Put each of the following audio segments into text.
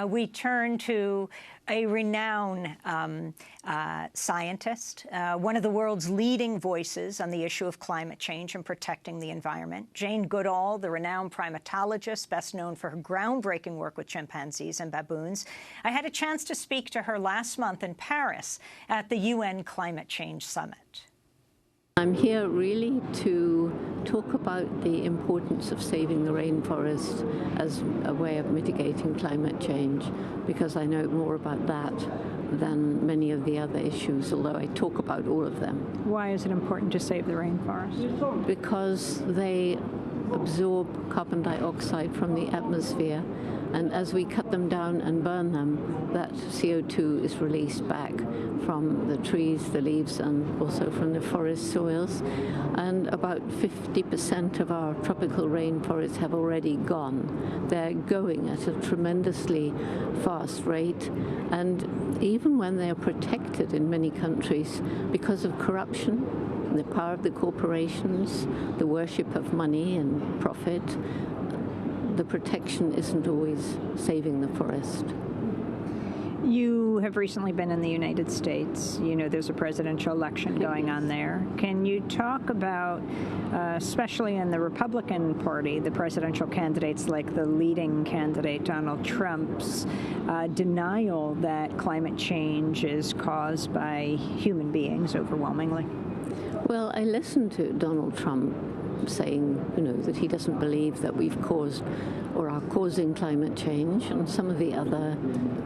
We turn to a renowned scientist, one of the world's leading voices on the issue of climate change and protecting the environment. Jane Goodall, the renowned primatologist, best known for her groundbreaking work with chimpanzees and baboons. I had a chance to speak to her last month in Paris at the UN Climate Change Summit. I'm here really to talk about the importance of saving the rainforest as a way of mitigating climate change, because I know more about that than many of the other issues, although I talk about all of them. Why is it important to save the rainforest? Because they absorb carbon dioxide from the atmosphere, and as we cut them down and burn them, that CO2 is released back from the trees, the leaves, and also from the forest soils. And about 50% of our tropical rainforests have already gone. They're going at a tremendously fast rate, and even when they're protected in many countries because of corruption, the power of the corporations, the worship of money and profit, the protection isn't always saving the forest. You have recently been in the United States. You know there's a presidential election going on there. Can you talk about, especially in the Republican Party, the presidential candidates like the leading candidate, Donald Trump's denial that climate change is caused by human beings overwhelmingly? Well, I listened to Donald Trump saying, that he doesn't believe that we've caused or are causing climate change, and some of the other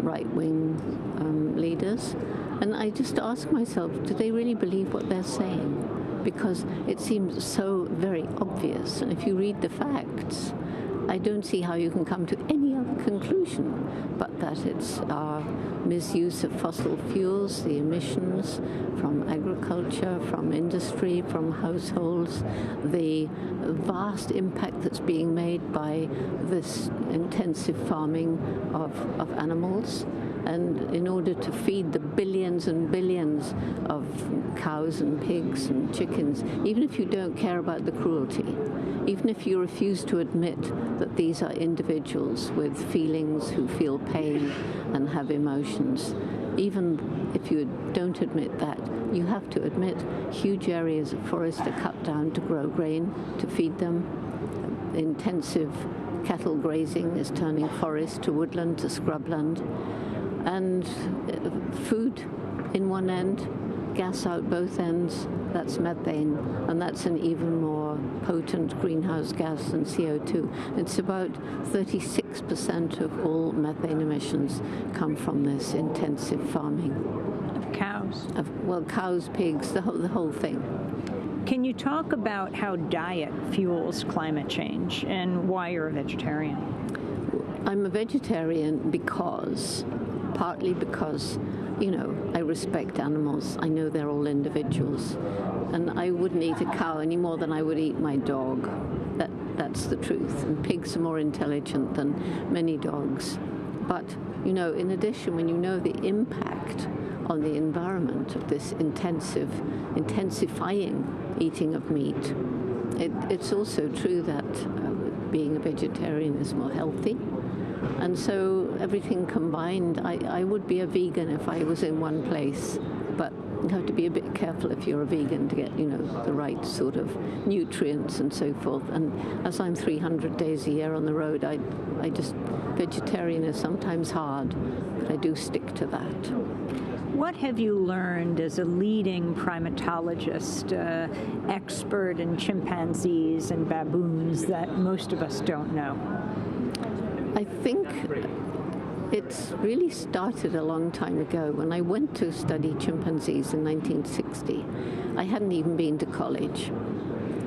right-wing leaders. And I just ask myself, do they really believe what they're saying? Because it seems so very obvious. And if you read the facts, I don't see how you can come to any other conclusion but that it's our misuse of fossil fuels, the emissions from agriculture, from industry, from households, the vast impact that's being made by this intensive farming of animals. And in order to feed the billions and billions of cows and pigs and chickens, even if you don't care about the cruelty, even if you refuse to admit that these are individuals with feelings who feel pain and have emotions, even if you don't admit that, you have to admit huge areas of forest are cut down to grow grain, to feed them. Intensive cattle grazing is turning forest to woodland, to scrubland. And food in one end, gas out both ends, that's methane, and that's an even more potent greenhouse gas than CO2. It's about 36% of all methane emissions come from this intensive farming. Of cows? Well, cows, pigs, the whole thing. Can you talk about how diet fuels climate change and why you're a vegetarian? I'm a vegetarian partly because, I respect animals. I know they're all individuals. And I wouldn't eat a cow any more than I would eat my dog. That's the truth. And pigs are more intelligent than many dogs. But, in addition, when you know the impact on the environment of this intensifying eating of meat, it's also true that being a vegetarian is more healthy. And so everything combined, I would be a vegan if I was in one place, but you have to be a bit careful if you're a vegan to get, the right sort of nutrients and so forth. And as I'm 300 days a year on the road, vegetarian is sometimes hard, but I do stick to that. What have you learned as a leading primatologist, expert in chimpanzees and baboons that most of us don't know? I think it's really started a long time ago. When I went to study chimpanzees in 1960, I hadn't even been to college.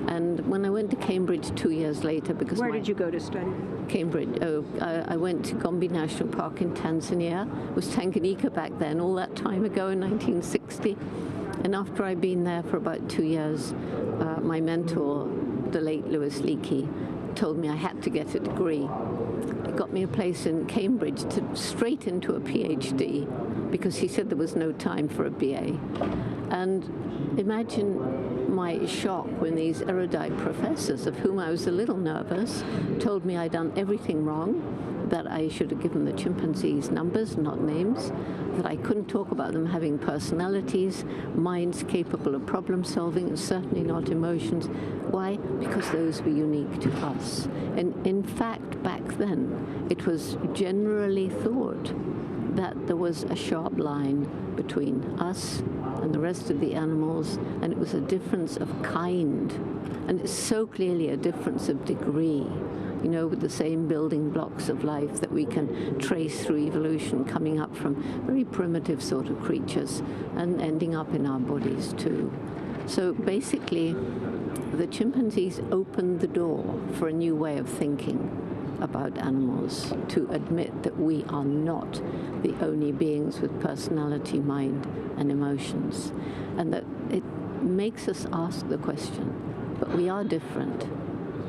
And when I went to Cambridge 2 years later, because Where did you go to study? Cambridge. I went to Gombe National Park in Tanzania. It was Tanganyika back then, all that time ago in 1960. And after I'd been there for about 2 years, my mentor, the late Louis Leakey, told me I had to get a degree. It got me a place in Cambridge straight into a PhD, because he said there was no time for a BA. And imagine my shock when these erudite professors, of whom I was a little nervous, told me I'd done everything wrong, that I should have given the chimpanzees numbers, not names, that I couldn't talk about them having personalities, minds capable of problem solving, and certainly not emotions. Why? Because those were unique to us. And in fact, back then, it was generally thought that there was a sharp line between us and the rest of the animals, and it was a difference of kind. And it's so clearly a difference of degree, you know, with the same building blocks of life that we can trace through evolution, coming up from very primitive sort of creatures and ending up in our bodies too. So basically, the chimpanzees opened the door for a new way of thinking about animals, to admit that we are not the only beings with personality, mind, and emotions, and that it makes us ask the question, but we are different.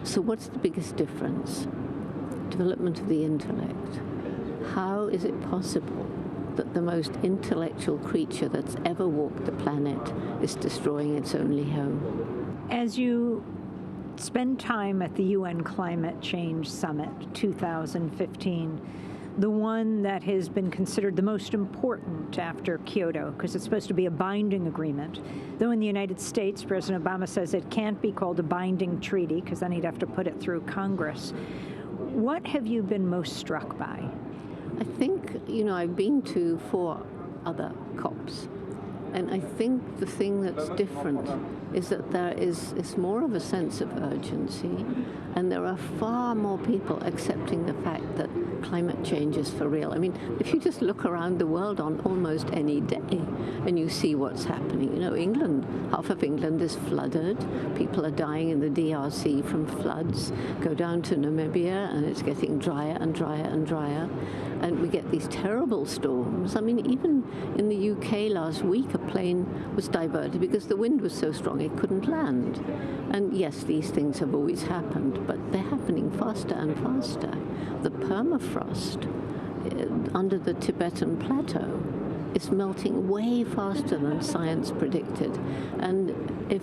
So what's the biggest difference? Development of the intellect. How is it possible that the most intellectual creature that's ever walked the planet is destroying its only home? As you spend time at the UN Climate Change Summit 2015, the one that has been considered the most important after Kyoto, because it's supposed to be a binding agreement. Though in the United States, President Obama says it can't be called a binding treaty, because then he'd have to put it through Congress. What have you been most struck by? I think, you know, I've been to 4 other COPs. And I think the thing that's different is that there is more of a sense of urgency, and there are far more people accepting the fact that climate change is for real. I mean, if you just look around the world on almost any day and you see what's happening, you know, England, half of England is flooded. People are dying in the DRC from floods. Go down to Namibia and it's getting drier and drier and drier. And we get these terrible storms. I mean, even in the UK last week, a plane was diverted because the wind was so strong it couldn't land. And yes, these things have always happened, but they're happening faster and faster. The permafrost under the Tibetan plateau is melting way faster than science predicted. And if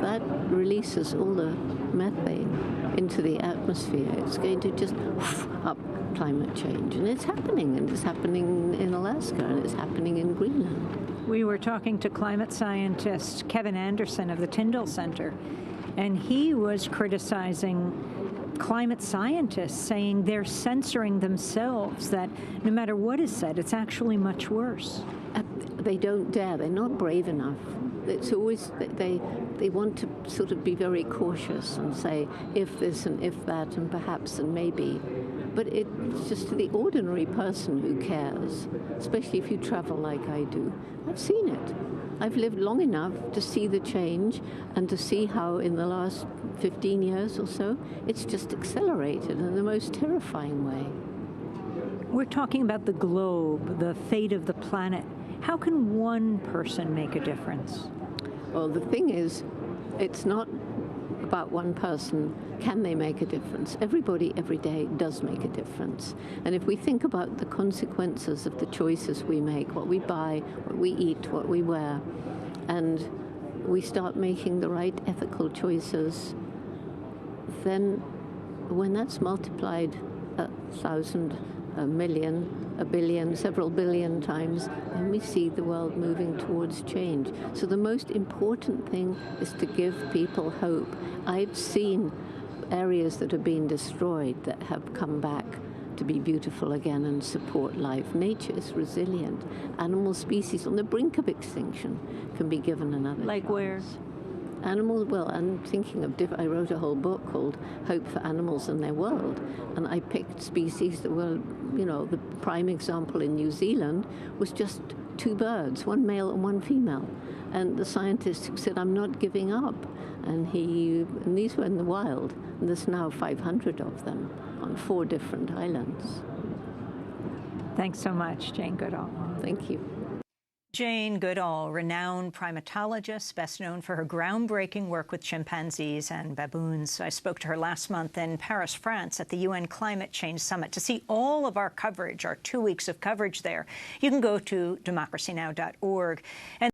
that releases all the methane into the atmosphere, it's going to just up climate change. And it's happening in Alaska, and it's happening in Greenland. We were talking to climate scientist Kevin Anderson of the Tyndall Center, and he was criticizing climate scientists, saying they're censoring themselves, that no matter what is said, it's actually much worse. They don't dare. They're not brave enough. It's always, they want to sort of be very cautious and say, if this and if that and perhaps and maybe. But it's just the ordinary person who cares, especially if you travel like I do. I've seen it. I've lived long enough to see the change and to see how in the last 15 years or so, it's just accelerated in the most terrifying way. We're talking about the globe, the fate of the planet. How can one person make a difference? Well, the thing is, it's not about one person. Can they make a difference? Everybody, every day, does make a difference. And if we think about the consequences of the choices we make, what we buy, what we eat, what we wear, and we start making the right ethical choices, then when that's multiplied 1,000, a million, a billion, several billion times, and we see the world moving towards change. So the most important thing is to give people hope. I've seen areas that have been destroyed that have come back to be beautiful again and support life. Nature is resilient. Animal species on the brink of extinction can be given another Like chance. where? Animals, well, I'm thinking of I wrote a whole book called Hope for Animals and Their World, and I picked species that were, you know, the prime example in New Zealand was just 2 birds, one male and one female. And the scientist said, I'm not giving up. And these were in the wild, and there's now 500 of them on 4 different islands. Thanks so much, Jane Goodall. Thank you. Jane Goodall, renowned primatologist, best known for her groundbreaking work with chimpanzees and baboons. I spoke to her last month in Paris, France, at the UN Climate Change Summit. To see all of our coverage, our 2 weeks of coverage there, you can go to democracynow.org. And